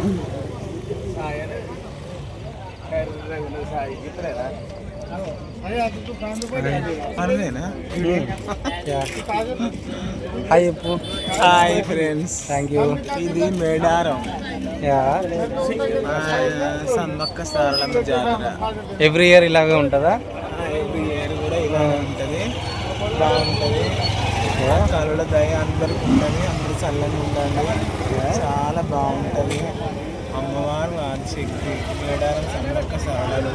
Hi చెప్పు. Hi friends, thank you. ఇది మేడారం సమ్మక్క సారలమ్మ జాతర. ఎవ్రీ ఇయర్ ఇలాగే ఉంటుందా? ఎవ్రీ ఇయర్ కూడా ఇలాగే ఉంటుంది, బాగుంటుంది. కరుణ దయ అందరికి ఉంటుంది, అందరూ చల్లగా ఉండాలి, చాలా బాగుంటుంది. అమ్మవారు ఆదిశక్తి, మేడారం సమ్మక్క సారలు.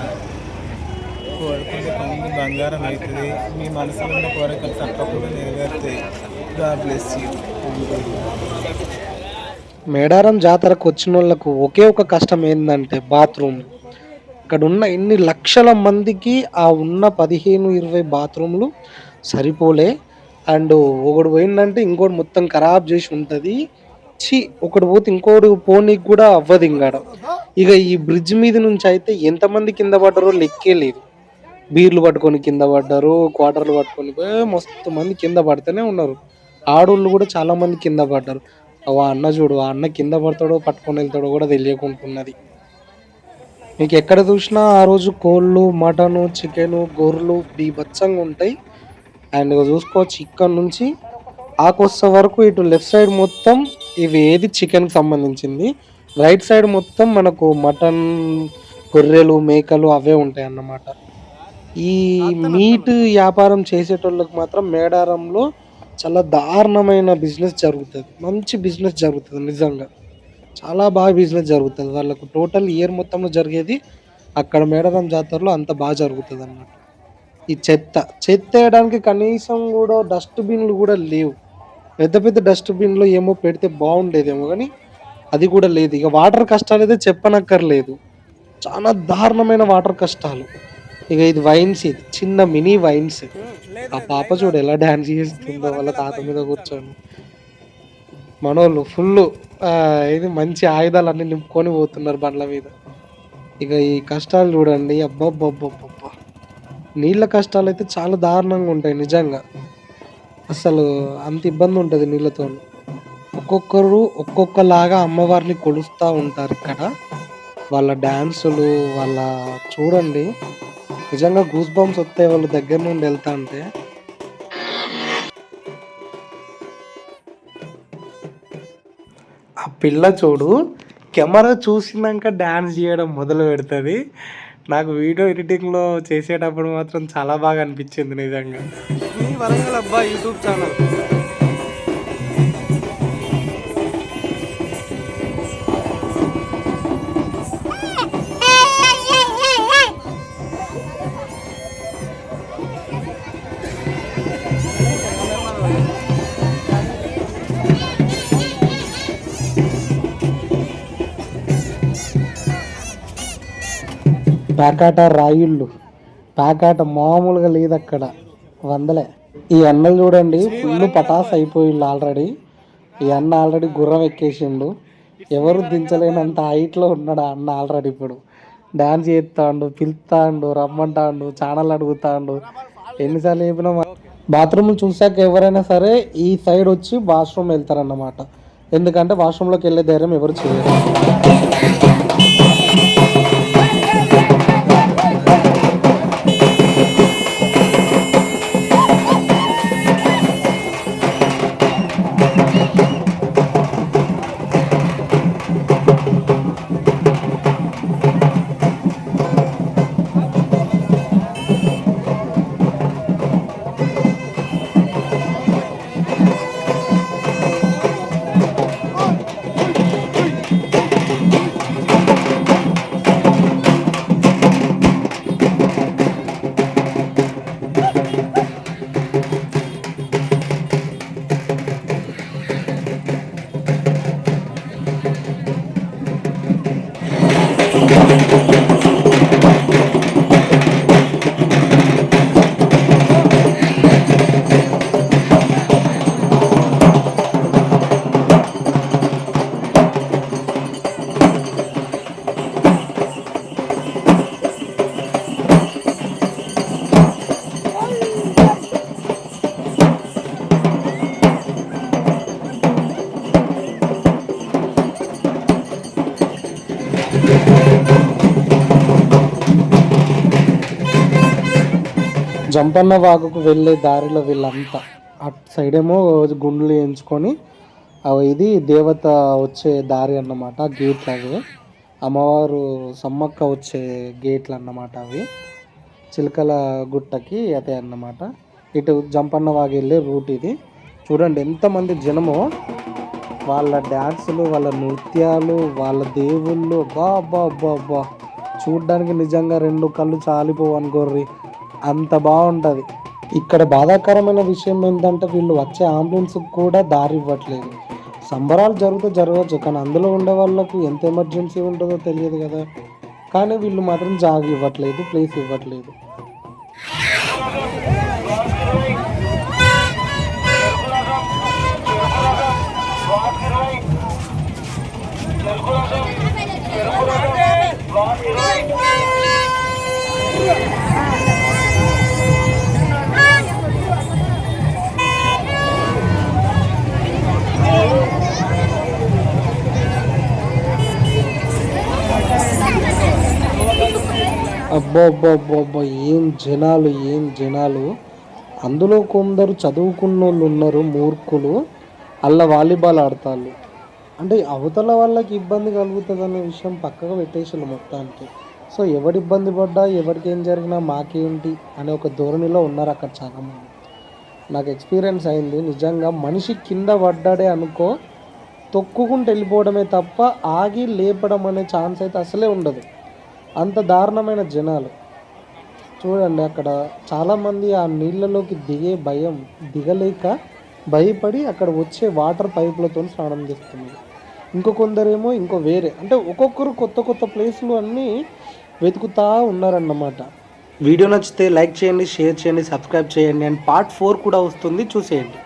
కోరుకుంటే కొంగు బంగారం అవుతుంది, మీ మనసులో ఉన్న కోరికలు తప్పకుండా నెరవేరుతాయి. God bless you. మేడారం జాతరకు వచ్చిన వాళ్ళకు ఒకే ఒక కష్టం ఏంటంటే బాత్రూమ్. ఇక్కడ ఉన్న ఇన్ని లక్షల మందికి ఆ ఉన్న 15-20 బాత్రూమ్లు సరిపోలే. అండ్ ఒకడు పోయిందంటే ఇంకోటి మొత్తం ఖరాబ్ చేసి ఉంటుంది. ఒకటి పోతే ఇంకోటి పోనీకి కూడా అవ్వదు ఇంకాడ. ఇక ఈ బ్రిడ్జ్ మీద నుంచి అయితే ఎంతమంది కింద పడ్డారో లెక్కే లేదు. బీర్లు పట్టుకొని కింద పడ్డారు, క్వార్టర్లు పట్టుకొని మస్తు మంది కింద పడుతూనే ఉన్నారు. ఆడోళ్ళు కూడా చాలా మంది కింద పడ్డారు. ఆ అన్న చూడు, ఆ అన్న కింద పడతాడో పట్టుకొని వెళ్తాడో కూడా తెలియకుంటున్నది. మీకు ఎక్కడ చూసినా ఆ రోజు కోళ్ళు, మటను, చికెను, గొర్రెలు బీభత్సంగా ఉంటాయి. అండ్ చూసుకోవచ్చు ఇక్కడ నుంచి ఆ కొస్త వరకు ఇటు లెఫ్ట్ సైడ్ మొత్తం ఇవి ఏది చికెన్కి సంబంధించింది, రైట్ సైడ్ మొత్తం మనకు మటన్, గొర్రెలు, మేకలు అవే ఉంటాయి అన్నమాట. ఈ మీట్ వ్యాపారం చేసేటోళ్ళకి మాత్రం మేడారంలో చాలా దారుణమైన బిజినెస్ జరుగుతుంది, మంచి బిజినెస్ జరుగుతుంది. నిజంగా చాలా బాగా బిజినెస్ జరుగుతుంది వాళ్ళకు. టోటల్ ఇయర్ మొత్తంలో జరిగేది అక్కడ మేడారం జాతరలో అంత బాగా జరుగుతుంది అన్నమాట. ఈ చెత్త వేయడానికి కనీసం కూడా డస్ట్బిన్లు కూడా లేవు. పెద్ద పెద్ద డస్ట్బిన్లో ఏమో పెడితే బాగుండేదేమో, కానీ అది కూడా లేదు. ఇక వాటర్ కష్టాలు అయితే చెప్పనక్కర్లేదు, చాలా దారుణమైన వాటర్ కష్టాలు. ఇక ఇది వైన్స్, ఇది చిన్న మినీ వైన్స్. ఆ పాప చూడు ఎలా డ్యాన్స్ చేస్తుందో వాళ్ళ తాత మీద కూర్చొని. మనోళ్ళు ఫుల్ ఇది మంచి ఆయుధాలు అన్ని నింపుకొని పోతున్నారు బండ్ల మీద. ఇక ఈ కష్టాలు చూడండి, అబ్బబ్బబ్బబ్బబ్బా. నీళ్ళ కష్టాలు అయితే చాలా దారుణంగా ఉంటాయి నిజంగా. అసలు అంత ఇబ్బంది ఉంటుంది నీళ్ళతో. ఒక్కొక్కరు ఒక్కొక్కలాగా అమ్మవారిని కొలుస్తూ ఉంటారు ఇక్కడ. వాళ్ళ డ్యాన్సులు, వాళ్ళ చూడండి నిజంగా గూస్ బంప్స్ వస్తాయి వాళ్ళ దగ్గర నుండి వెళ్తా అంటే. ఆ పిల్ల చూడు, కెమెరా చూసినాక డ్యాన్స్ చేయడం మొదలు పెడుతుంది. నాకు వీడియో ఎడిటింగ్లో చేసేటప్పుడు మాత్రం చాలా బాగా అనిపించింది నిజంగా. వరంగల్ అబ్బా యూట్యూబ్ ఛానల్. ప్యాకాట రాయుళ్ళు, ప్యాకాట మామూలుగా లేదు అక్కడ, వందలే. ఈ అన్నలు చూడండి ఫుల్ పటాస్ అయిపోయిండు ఆల్రెడీ. ఈ అన్న ఆల్రెడీ గుర్రం ఎక్కేసిండు, ఎవరు దించలేనంత హైట్లో ఉన్నాడు ఆ అన్న ఆల్రెడీ. ఇప్పుడు డ్యాన్స్ చేస్తాడు, పిలుస్తాడు, రమ్మంటాడు, ఛానల్ అడుగుతాడు. ఎన్నిసార్లు చెప్పినా బాత్రూమ్ చూసాక ఎవరైనా సరే ఈ సైడ్ వచ్చి వాష్రూమ్ వెళ్తారన్నమాట. ఎందుకంటే వాష్రూమ్లోకి వెళ్ళే ధైర్యం ఎవరు చేయరు. జంపన్న వాగుకు వెళ్ళే దారిలో వీళ్ళంతా అటు సైడ్ ఏమో గుండ్లు వేయించుకొని ఇది దేవత వచ్చే దారి అన్నమాట. గేట్లు అవి అమ్మవారు సమ్మక్క వచ్చే గేట్లు అన్నమాట. అవి చిలకల గుట్టకి అదే అన్నమాట. ఇటు జంపన్న వాగు వెళ్ళే రూట్ ఇది. చూడండి ఎంతమంది జనమో, వాళ్ళ డ్యాన్సులు, వాళ్ళ నృత్యాలు, వాళ్ళ దేవుళ్ళు, బా చూడ్డానికి నిజంగా రెండు కళ్ళు చాలిపోవు అనుకోర్రి, అంత బాగుంటుంది. ఇక్కడ బాధాకరమైన విషయం ఏంటంటే వీళ్ళు వచ్చే అంబులెన్స్ కూడా దారి ఇవ్వట్లేదు. సంబరాలు జరగవచ్చు, కానీ అందులో ఉండే వాళ్ళకు ఎంత ఎమర్జెన్సీ ఉంటుందో తెలియదు కదా. కానీ వీళ్ళు మాత్రం జాగ్ ఇవ్వట్లేదు, ప్లేస్ ఇవ్వట్లేదు. అబ్బో ఏం జనాలు. అందులో కొందరు చదువుకున్న వాళ్ళు ఉన్నారు, మూర్ఖులు, అలా వాలీబాల్ ఆడతారు. అంటే అవతల వాళ్ళకి ఇబ్బంది కలుగుతుంది అనే విషయం పక్కగా పెట్టేసారు మొత్తానికి. సో ఎవరు ఇబ్బంది పడ్డా, ఎవరికి ఏం జరిగినా మాకేంటి అనే ఒక ధోరణిలో ఉన్నారు అక్కడ చాలామంది. నాకు ఎక్స్పీరియన్స్ అయింది. నిజంగా మనిషి కింద పడ్డాడే అనుకో, తొక్కుకుంటూ వెళ్ళిపోవడమే తప్ప ఆగి లేపడం అనే ఛాన్స్ అయితే అసలే ఉండదు. అంత దారుణమైన జనాలు. చూడండి అక్కడ చాలామంది ఆ నీళ్ళలోకి దిగలేక భయపడి అక్కడ వచ్చే వాటర్ పైపులతో స్నానం చేస్తున్నారు. కొందరేమో వేరే, అంటే ఒక్కొక్కరు కొత్త ప్లేస్లు అన్నీ వెతుకుతూ ఉన్నారన్నమాట. వీడియో నచ్చితే లైక్ చేయండి, షేర్ చేయండి, సబ్స్క్రైబ్ చేయండి. అండ్ పార్ట్ 4 కూడా వస్తుంది, చూసేయండి.